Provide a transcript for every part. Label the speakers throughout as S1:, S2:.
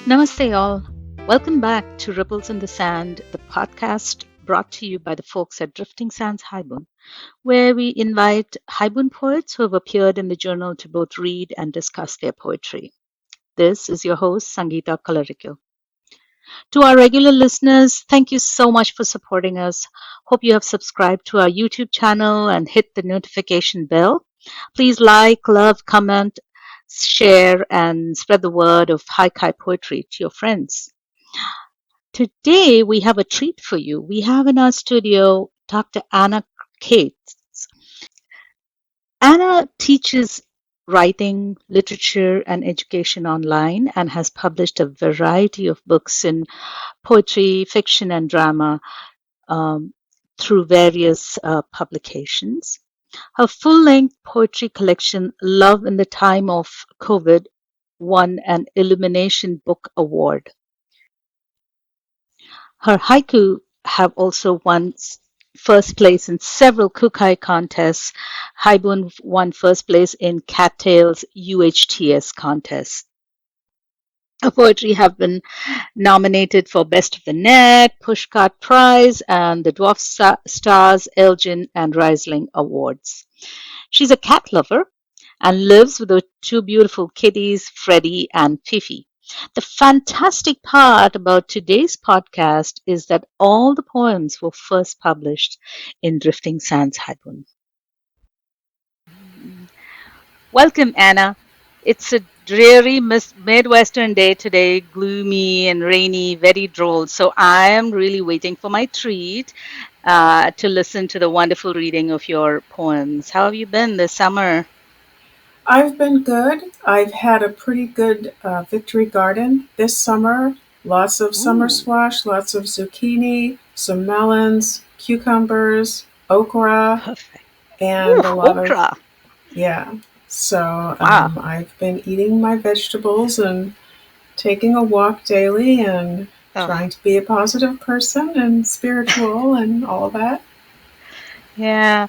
S1: Namaste, all. Welcome back to Ripples in the Sand, the podcast brought to you by the folks at Drifting Sands Haibun, where we invite Haibun poets who have appeared in the journal to both read and discuss their poetry. This is your host, Sangita Kalarikil. To our regular listeners, thank you so much for supporting us. Hope you have subscribed to our YouTube channel and hit the notification bell. Please like, love, comment, share, and spread the word of haikai poetry to your friends. Today, we have a treat for you. We have in our studio Dr. Anna Cates. Anna teaches writing, literature, and education online and has published a variety of books in poetry, fiction, and drama um, through various publications. Her full length poetry collection, Love in the Time of COVID, won an Illumination Book Award. Her haiku have also won first place in several kukai contests. Haibun won first place in Cattail's UHTS contest. Her poetry have been nominated for Best of the Net, Pushcart Prize, and the Dwarf Stars, Elgin, and Riesling Awards. She's a cat lover and lives with her two beautiful kitties, Freddie and Fifi. The fantastic part about today's podcast is that all the poems were first published in Drifting Sands Haibun. Welcome, Anna. It's a dreary Midwestern day today, gloomy and rainy, very droll. So I am really waiting for my treat to listen to the wonderful reading of your poems. How have you been this summer?
S2: I've been good. I've had a pretty good victory garden this summer. Lots of summer
S1: Ooh,
S2: squash, lots of zucchini, some melons, cucumbers, okra,
S1: perfect. Ooh,
S2: and a lot of,
S1: okra.
S2: yeah. So
S1: Wow.
S2: I've been eating my vegetables and taking a walk daily and
S1: Oh,
S2: trying to be a positive person and spiritual and all that.
S1: yeah.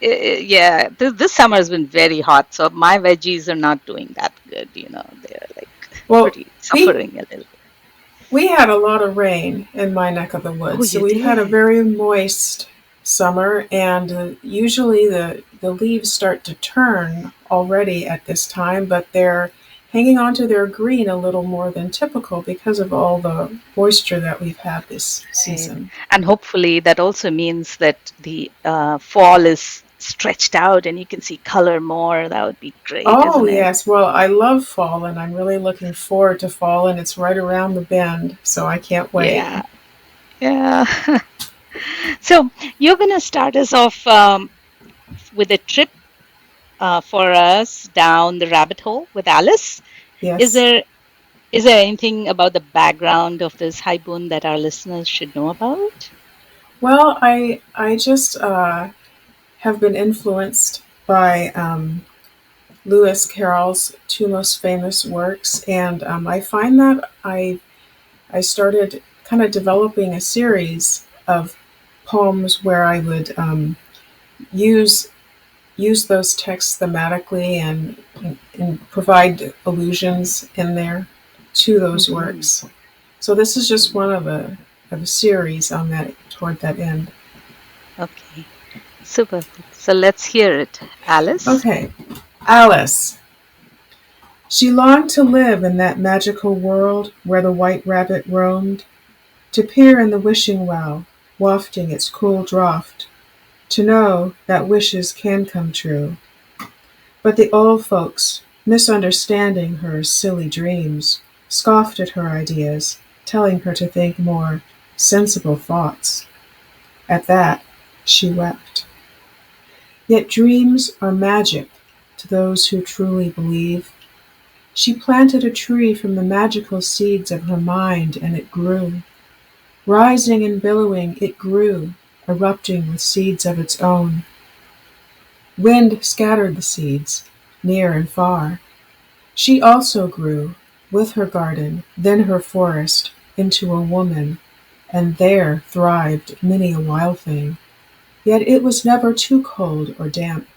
S1: Yeah. This summer has been very hot, so my veggies are not doing that good. They're like
S2: Well,
S1: pretty
S2: we
S1: suffering a little bit.
S2: We had a lot of rain in my neck of the
S1: Oh,
S2: woods, so
S1: you
S2: we've had a
S1: did?
S2: very moist summer, and usually the leaves start to turn already at this time, but they're hanging on to their green a little more than typical because of all the moisture that we've had this
S1: Right.
S2: season.
S1: And hopefully that also means that the fall is stretched out and you can see color more. That would be great,
S2: Oh,
S1: isn't it?
S2: yes. Well, I love fall, and I'm really looking forward to fall, and it's right around the bend, so I can't wait.
S1: Yeah. Yeah. So you're going to start us off with a trip for us down the rabbit hole with Alice. Is
S2: Yes.
S1: there is there anything about the background of this haibun that our listeners should know about?
S2: Well, I just have been influenced by Lewis Carroll's two most famous works, and I find that I started kind of developing a series of poems where I would use use those texts thematically and provide allusions in there to those
S1: Hmm.
S2: works. So this is just one of a series on that toward that end.
S1: Okay, super. So let's hear it. Alice?
S2: Okay, Alice. She longed to live in that magical world where the white rabbit roamed, to peer in the wishing well, wafting its cool draught, to know that wishes can come true. But the old folks, misunderstanding her silly dreams, scoffed at her ideas, telling her to think more sensible thoughts. At that, she wept. Yet dreams are magic to those who truly believe. She planted a tree from the magical seeds of her mind, and it grew. Rising and billowing, it grew, erupting with seeds of its own. Wind scattered the seeds, near and far. She also grew, with her garden, then her forest, into a woman, and there thrived many a wild thing. Yet it was never too cold or damp,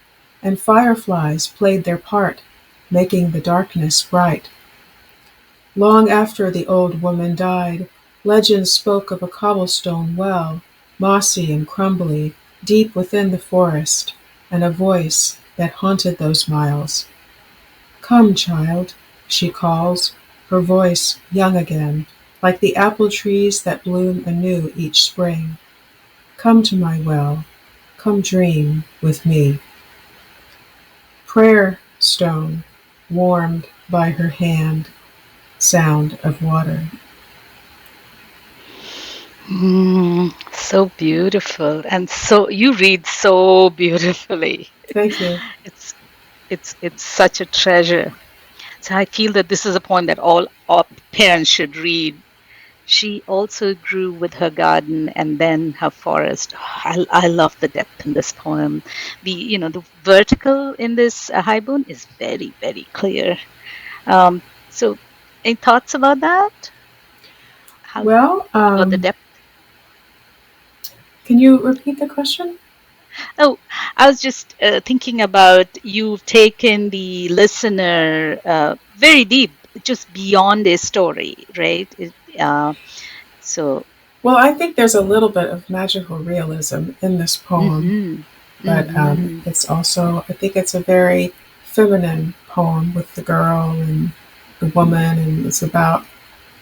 S2: and fireflies played their part, making the darkness bright. Long after the old woman died, legend spoke of a cobblestone well, mossy and crumbly, deep within the forest, and a voice that haunted those miles. Come, child, she calls, her voice young again, like the apple trees that bloom anew each spring. Come to my well, come dream with me. Prayer stone, warmed by her hand, sound of water.
S1: So beautiful, and so you read so beautifully.
S2: Thank you.
S1: It's it's such a treasure. So I feel that this is a poem that all parents should read. She also grew with her garden and then her forest. I love the depth in this poem. The vertical in this haibun is very, very clear. So, any thoughts about that? How
S2: Well,
S1: about the depth?
S2: can you repeat the question?
S1: Oh, I was just thinking about you've taken the listener very deep, just beyond a story, right? So,
S2: Well, I think there's a little bit of magical realism in this poem,
S1: hmm
S2: but
S1: hmm
S2: it's also, I think it's a very feminine poem with the girl and the woman, and it's about,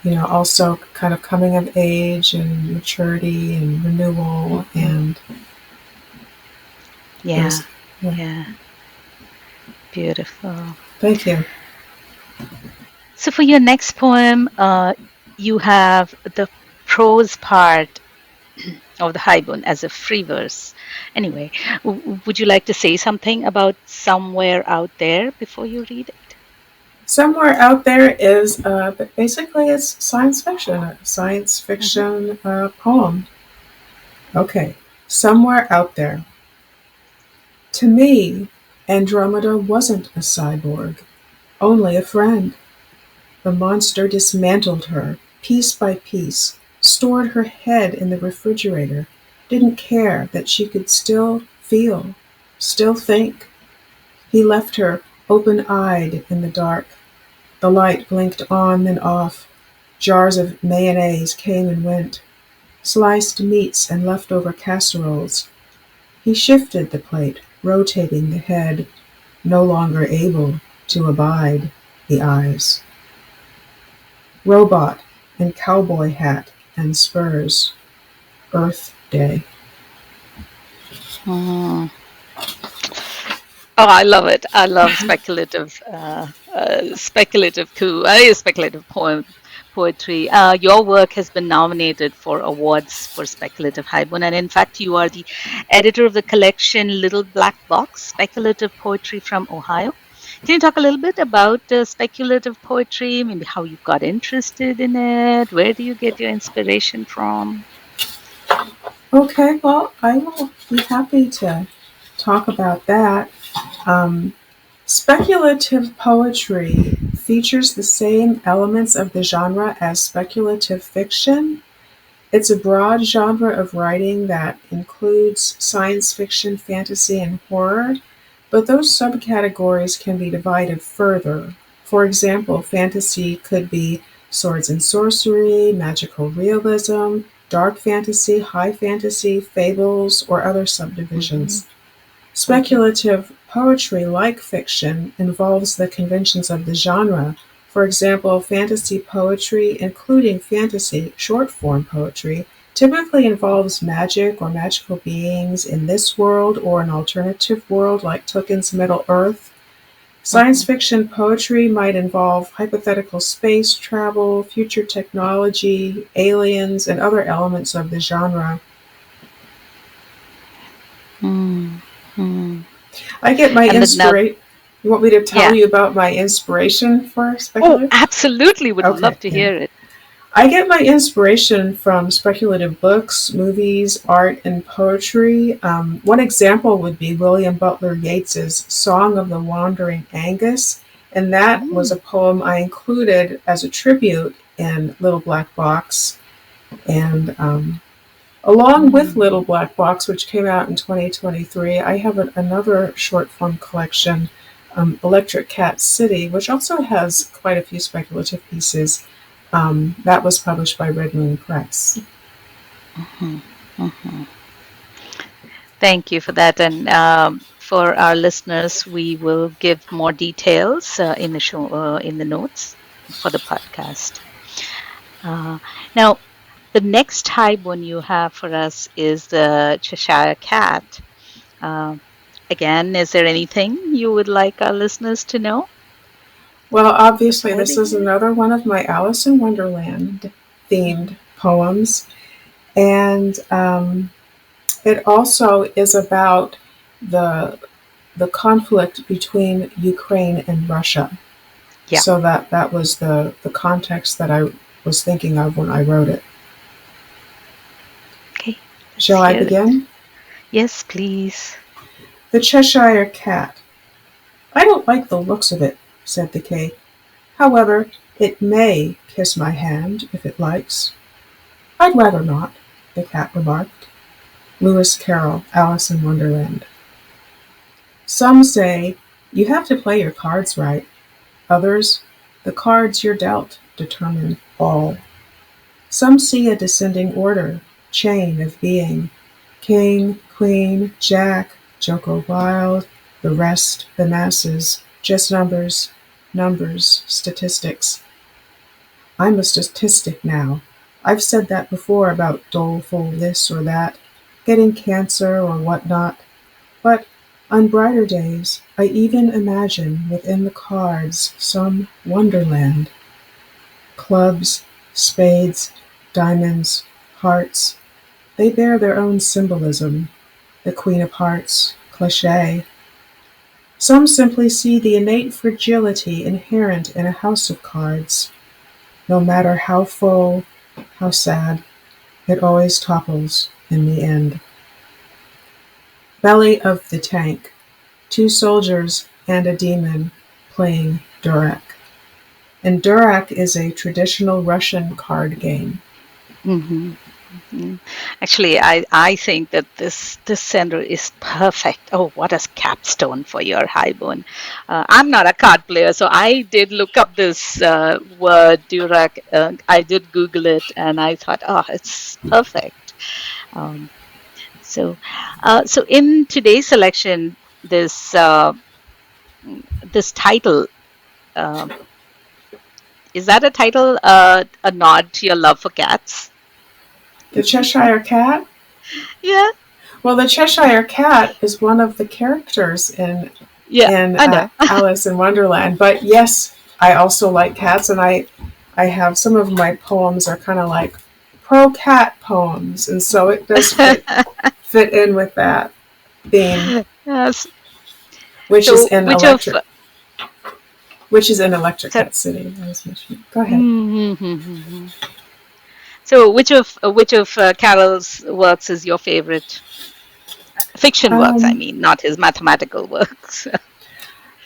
S2: also kind of coming of age and maturity and renewal,
S1: hmm
S2: and
S1: yeah,
S2: those, yeah.
S1: yeah, beautiful.
S2: Thank you.
S1: So, for your next poem, you have the prose part of the Haibun as a free verse. Anyway, would you like to say something about somewhere out there before you read it?
S2: Somewhere out there is, but basically it's science fiction, a science
S1: Hmm.
S2: fiction poem. Okay, somewhere out there. To me, Andromeda wasn't a cyborg, only a friend. The monster dismantled her, piece by piece, stored her head in the refrigerator, didn't care that she could still feel, still think. He left her open eyed in the dark. The light blinked on and off. Jars of mayonnaise came and went, sliced meats and leftover casseroles. He shifted the plate, rotating the head, no longer able to abide the eyes. Robot and cowboy hat and spurs. Earth Day.
S1: Mm. Oh, I love it. I love speculative poetry. Your work has been nominated for awards for speculative haibun, and in fact, you are the editor of the collection Little Black Box: Speculative Poetry from Ohio. Can you talk a little bit about speculative poetry? Maybe how you got interested in it. Where do you get your inspiration from?
S2: Okay, well, I will be happy to talk about that. Um, Speculative poetry features the same elements of the genre as speculative fiction. It's a broad genre of writing that includes science fiction, fantasy, and horror, but those subcategories can be divided further. For example, fantasy could be swords and sorcery, magical realism, dark fantasy, high fantasy, fables, or other
S1: Hmm.
S2: subdivisions.
S1: Hmm.
S2: Speculative poetry, like fiction, involves the conventions of the genre. For example, fantasy poetry, including fantasy short form poetry, typically involves magic or magical beings in this world or an alternative world like Tolkien's Middle Earth. Science
S1: Hmm.
S2: fiction poetry might involve hypothetical space travel, future technology, aliens, and other elements of the genre.
S1: Hmm. Hmm.
S2: I get my
S1: And then now,
S2: inspiration. You want me to tell
S1: yeah.
S2: you about my inspiration for
S1: Oh,
S2: speculative?
S1: absolutely. Would
S2: Okay,
S1: love to
S2: yeah.
S1: hear it.
S2: I get my inspiration from speculative books, movies, art, and poetry. One example would be William Butler Yeats's Song of the Wandering Angus, and that was a
S1: Mm,
S2: poem I included as a tribute in Little Black Box. And along with
S1: mm,
S2: Little Black Box, which came out in 2023, I have another short form collection Electric Cat City, which also has quite a few speculative pieces. That was published by Red Moon Press.
S1: Mhm, mhm. Thank you for that. And for our listeners, we will give more details in the show, in the notes for the podcast. Uh, Now, the next hype one you have for us is the Cheshire Cat. Uh, Again, is there anything you would like our listeners to know
S2: Well, obviously,
S1: before
S2: this
S1: they
S2: is
S1: hear?
S2: another one of my Alice in Wonderland themed poems. And it also is about the, the conflict between Ukraine and Russia.
S1: Yeah.
S2: So that was the context that I was thinking of when I wrote it.
S1: Okay, let's
S2: Shall I
S1: hear it.
S2: begin?
S1: Yes, please.
S2: The Cheshire Cat. I don't like the looks of it, said the K. However, it may kiss my hand if it likes. I'd rather not, the cat remarked. Lewis Carroll, Alice in Wonderland. Some say you have to play your cards right. Others, the cards you're dealt determine all. Some see a descending order, chain of being. King, queen, jack, joker wild, the rest, the masses, just numbers, numbers, statistics. I'm a statistic now. I've said that before about doleful this or that, getting cancer or whatnot. But on brighter days, I even imagine within the cards some wonderland. Clubs, spades, diamonds, hearts, they bear their own symbolism. The Queen of Hearts, cliché. Some simply see the innate fragility inherent in a house of cards. No matter how full, how sad, it always topples in the end. Belly of the tank. Two soldiers and a demon playing Durak. And Durak is a traditional Russian card game.
S1: Hmm. Hmm. Actually, I think that this center is perfect. Oh, what a capstone for your Haibun. I'm not a card player, so I did look up this word Durak. I did Google it, and I thought, oh, it's perfect. Um, so in today's selection, this title, uh, is that a title, a nod to your love for cats?
S2: The Cheshire Cat?
S1: Yeah,
S2: Well, the Cheshire Cat is one of the characters
S1: yeah,
S2: in
S1: I know.
S2: Alice in Wonderland. But yes, I also like cats, and I have some of my poems are kind of like pro cat poems, and so it does fit in with that theme,
S1: Yes.
S2: which is
S1: So,
S2: in
S1: which of
S2: Electric, which is in Electric
S1: so,
S2: Cat City. I was mentioning. Go ahead.
S1: mm-hmm. So which of Carol's works is your favorite? Fiction works, I
S2: Um,
S1: mean, not his mathematical works.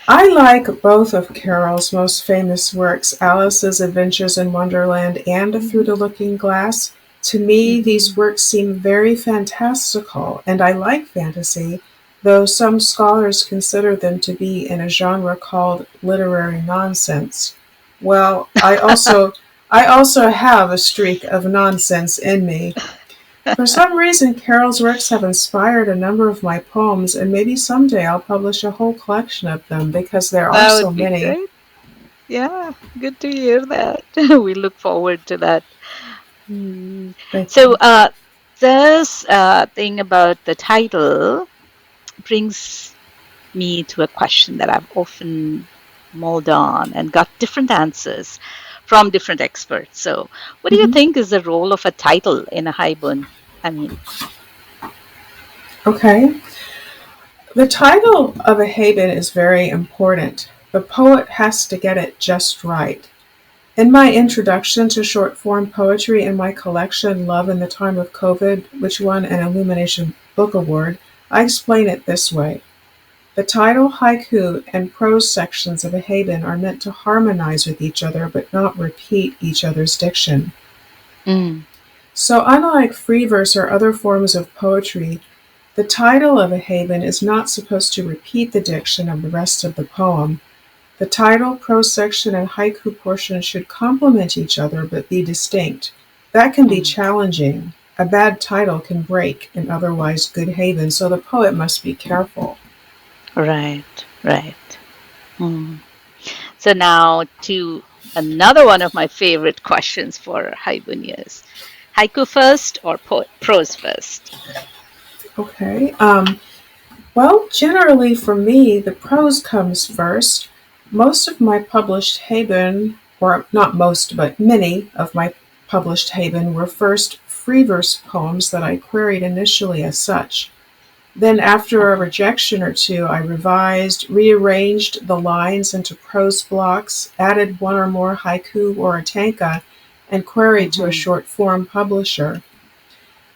S2: I like both of Carol's most famous works, Alice's Adventures in Wonderland and Through
S1: Hmm.
S2: the Looking Glass. To me, these
S1: Hmm.
S2: works seem very fantastical, and I like fantasy, though some scholars consider them to be in a genre called literary nonsense. Well, I also have a streak of nonsense in me. For some reason, Carol's works have inspired a number of my poems, and maybe someday I'll publish a whole collection of them because there are
S1: That
S2: so
S1: would be
S2: many.
S1: great. Yeah, good to hear that. We look forward to that. Hmm.
S2: Thank
S1: So,
S2: you.
S1: this thing about the title brings me to a question that I've often mulled on and got different answers from different experts. So, what do you
S2: Mhm.
S1: think is the role of a title in a haibun? I mean,
S2: Okay. The title of a Haven is very important. The poet has to get it just right. In my introduction to short form poetry in my collection, Love in the Time of COVID, which won an Illumination Book Award, I explain it this way. The title, haiku, and prose sections of a Haven are meant to harmonize with each other but not repeat each other's diction.
S1: mm,
S2: So, unlike free verse or other forms of poetry, The title of a haibun is not supposed to repeat the diction of the rest of the poem. The title, prose section, and haiku portion should complement each other but be distinct. That can be
S1: Mm.
S2: challenging. A bad title can break an otherwise good haven, so the poet must be careful.
S1: Right, right. Mm. So now to another one of my favorite questions for Haibunias. Haiku first or prose first?
S2: Okay. Well, generally for me, the prose comes first. Most of my published haibun, or not most, but many of my published haibun were first free verse poems that I queried initially as such. Then, after a
S1: Uh-huh.
S2: rejection or two, I revised, rearranged the lines into prose blocks, added one or more haiku or a tanka, and queried to a
S1: Mm-hmm.
S2: short form publisher.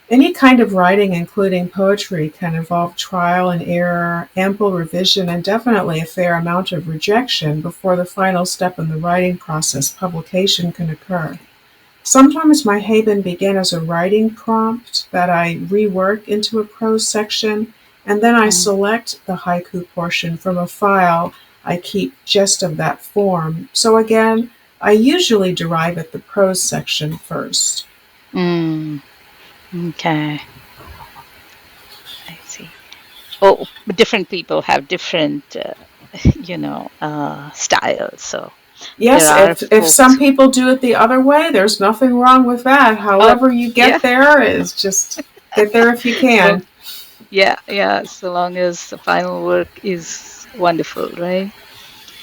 S2: Any kind of writing, including poetry, can involve trial and error, ample revision, and definitely a fair amount of rejection before the final step in the writing process, publication, can occur. Sometimes my haven begin as a writing prompt that I rework into a prose section, and then I
S1: Mm.
S2: select the haiku portion from a file I keep just of that form. So again, I usually derive at the prose section first.
S1: Mm. Okay, I see. Oh, but different people have different, styles. So there
S2: Yes,
S1: are
S2: if some
S1: folks.
S2: people do it the other way, there's nothing wrong with that.
S1: Oh,
S2: However you
S1: yeah.
S2: get there is just get there if you
S1: So
S2: can.
S1: yeah, yeah. So long as the final work is wonderful, right?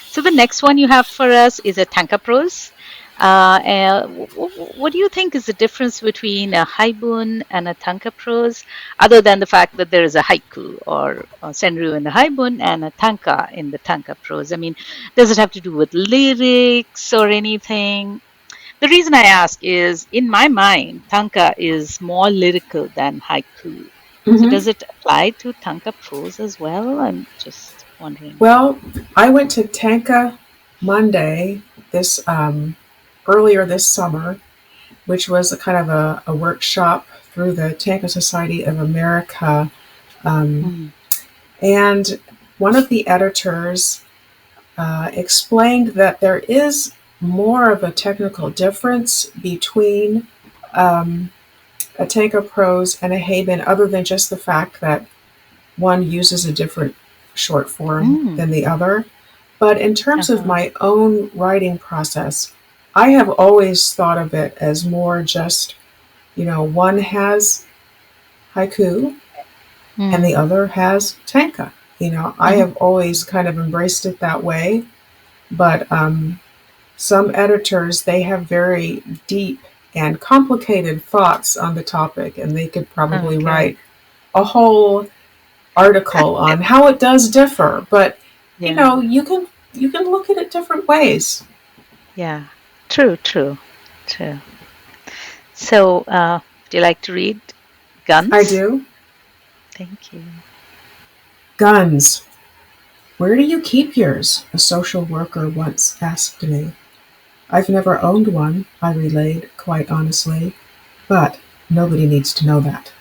S1: So the next one you have for us is a tanka prose. And what do you think is the difference between a haibun and a tanka prose, other than the fact that there is a haiku or a senryu in the haibun and a tanka in the tanka prose? I mean, does it have to do with lyrics or anything? The reason I ask is, in my mind, tanka is more lyrical than haiku. So
S2: Hmm.
S1: does it apply to tanka prose as well? I'm just wondering.
S2: Well, I went to Tanka Monday this earlier this summer, which was a kind of a workshop through the Tanka Society of America, um,
S1: Mm,
S2: and one of the editors explained that there is more of a technical difference between um, a Tanka prose and a Haben, other than just the fact that one uses a different short form than
S1: mm,
S2: the other. But in terms of
S1: uh-huh.
S2: my own writing process, I have always thought of it as more just, one has haiku and the
S1: Mm,
S2: other has tanka. I
S1: mhm,
S2: have always kind of embraced it that way. But some editors, they have very deep and complicated thoughts on the topic, and they could probably
S1: okay.
S2: write a whole article on how it does differ. But
S1: Yeah,
S2: you can look at it different ways.
S1: yeah. True, true, true. So, do you like to read
S2: I
S1: Guns?
S2: do.
S1: Thank you.
S2: Guns. Where do you keep yours? A social worker once asked me. I've never owned one, I relayed quite honestly, but nobody needs to know that.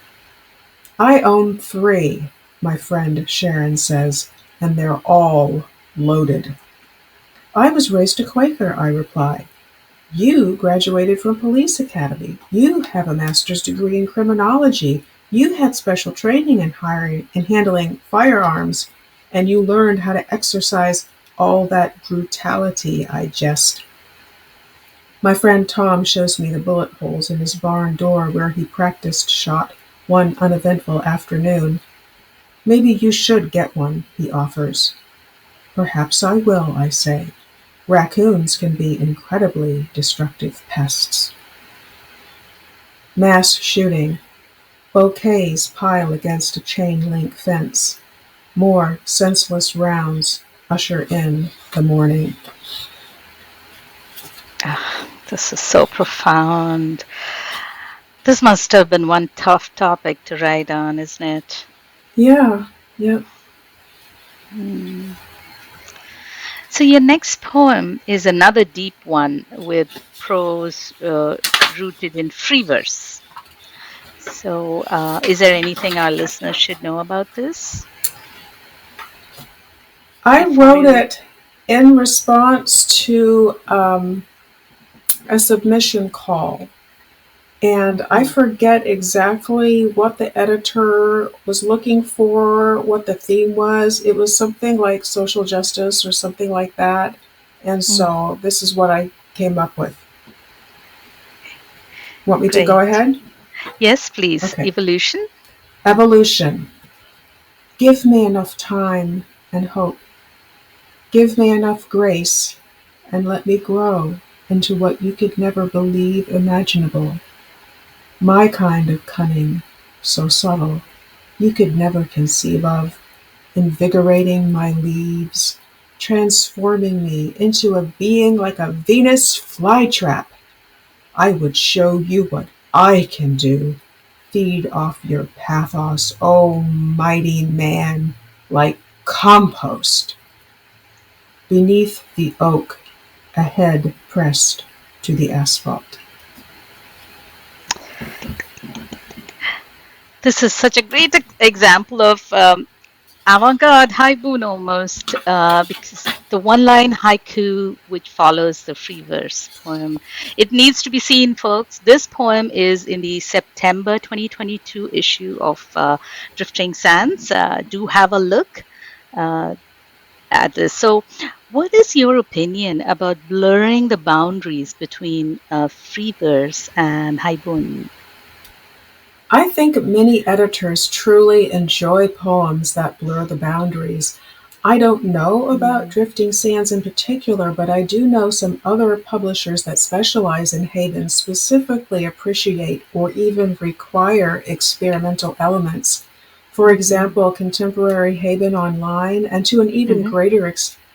S2: I own three, my friend Sharon says, and they're all loaded. I was raised a Quaker, I reply. You graduated from police academy. You have a master's degree in criminology. You had special training in hiring and handling firearms, and you learned how to exercise all that brutality, I jest. My friend Tom shows me the bullet holes in his barn door where he practiced shot one uneventful afternoon. Maybe you should get one, he offers. Perhaps I will, I say. Raccoons can be incredibly destructive pests. Mass shooting. Bouquets pile against a chain link fence. More senseless rounds usher in the morning.
S1: Ah, this is so profound. This must have been one tough topic to write on, isn't it?
S2: Yeah, yeah.
S1: Hmm. So, your next poem is another deep one with prose rooted in free verse. So, is there anything our listeners should know about this
S2: I
S1: before
S2: wrote
S1: we?
S2: it in response to a submission call. And I
S1: Mm,
S2: forget exactly what the editor was looking for, what the theme was. It was something like social justice or something like that. And
S1: mm,
S2: so this is what I came up with. Want me to go
S1: great.
S2: ahead?
S1: Yes, please.
S2: Okay.
S1: Evolution.
S2: Evolution. Give me enough time and hope. Give me enough grace and let me grow into what you could never believe imaginable. My kind of cunning, so subtle, you could never conceive of, invigorating my leaves, transforming me into a being like a Venus flytrap. I would show you what I can do. Feed off your pathos, oh mighty man, like compost. Beneath the oak, a head pressed to the asphalt.
S1: This is such a great example of avant-garde haibun almost, because the one-line haiku which follows the free verse poem, it needs to be seen, folks. This poem is in the September 2022 issue of Drifting Sands. Do have a look uh, at this. So, what is your opinion about blurring the boundaries between free verse and haibun?
S2: I think many editors truly enjoy poems that blur the boundaries. I don't know about
S1: Mm,
S2: Drifting Sands in particular, but I do know some other publishers that specialize in Haven specifically appreciate or even require experimental elements. For
S1: mhm,
S2: example, contemporary Haven Online, and to an even
S1: mhm.
S2: greater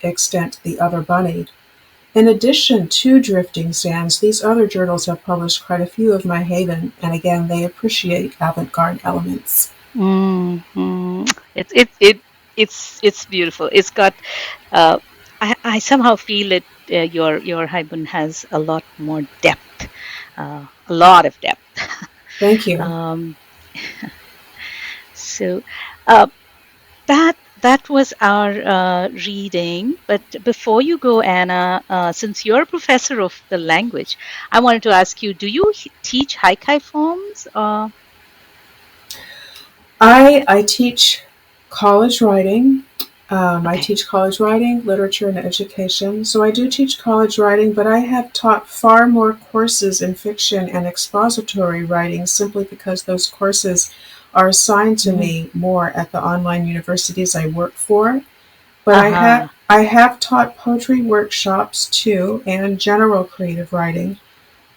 S2: extent, The Other Bunny. In addition to Drifting Sands, these other journals have published quite a few of my Haven, and again, they appreciate avant garde elements.
S1: Mm. It's beautiful. It's got I somehow feel it. Your Haibun has a lot more depth, a lot of depth.
S2: Thank you.
S1: um, so uh, that was our reading. But before you go, Anna, since you're a professor of the language, I wanted to ask you: do you teach haikai forms?
S2: I teach college writing. I
S1: Okay.
S2: teach college writing, literature, and education. So I do teach college writing, but I have taught far more courses in fiction and expository writing simply because those courses are assigned to
S1: Mm-hmm.
S2: me more at the online universities I work for. But
S1: Uh-huh.
S2: I have taught poetry workshops too and general creative writing.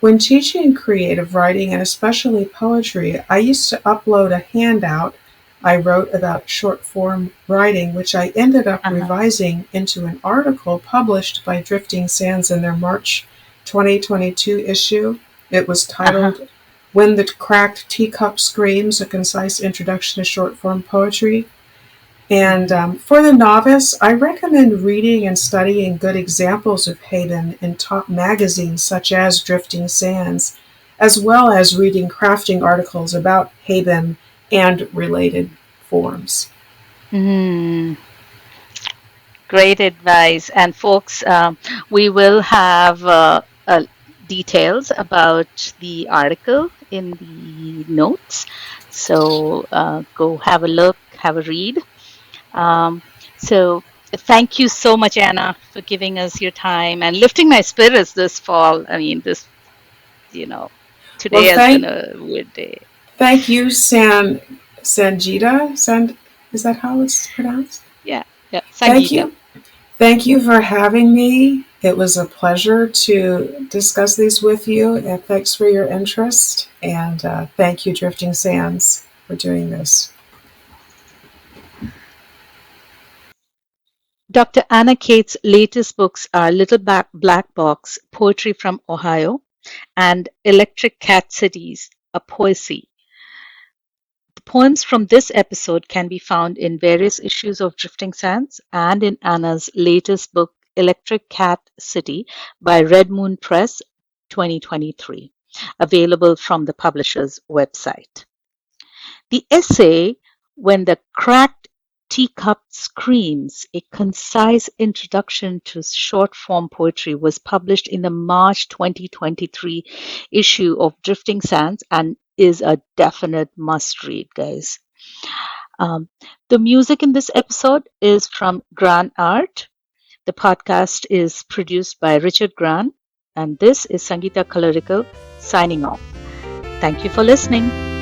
S2: When teaching creative writing and especially poetry, I used to upload a handout I wrote about short form writing, which I ended up
S1: Uh-huh.
S2: revising into an article published by Drifting Sands in their March 2022 issue. It was
S1: Uh-huh.
S2: titled When the Cracked Teacup Screams, a concise introduction to short form poetry. And
S1: Mm-hmm.
S2: for the novice, I recommend reading and studying good examples of Haydn in top magazines such as Drifting Sands, as well as reading crafting articles about Haydn and related forms.
S1: Mm, great advice. And folks, we will have details about the article in the notes. So go have a look, have a read. Um, so thank you so much, Anna, for giving us your time and lifting my spirits this fall. I mean, you know,
S2: Well,
S1: today has been a weird day.
S2: thank you, Sangita. Is that how it's pronounced?
S1: Yeah, yeah,
S2: Thank
S1: Sangita.
S2: you. Thank you for having me. It was a pleasure to discuss these with you, and thanks for your interest. And thank you, Drifting Sands, for doing this.
S1: Dr. Anna Cate's latest books are Little Black Box, Poetry from Ohio, and Electric Cat Cities, a Poesy. The poems from this episode can be found in various issues of Drifting Sands and in Anna's latest book, Electric Cat City, by Red Moon Press 2023, available from the publisher's website. The essay, When the Cracked Teacup Screams, a concise introduction to short form poetry, was published in the March 2023 issue of Drifting Sands and is a definite must read, guys. Um, the music in this episode is from Gran Art. The podcast is produced by Richard Gran, and this is Sangita Colorical signing off. Thank you for listening.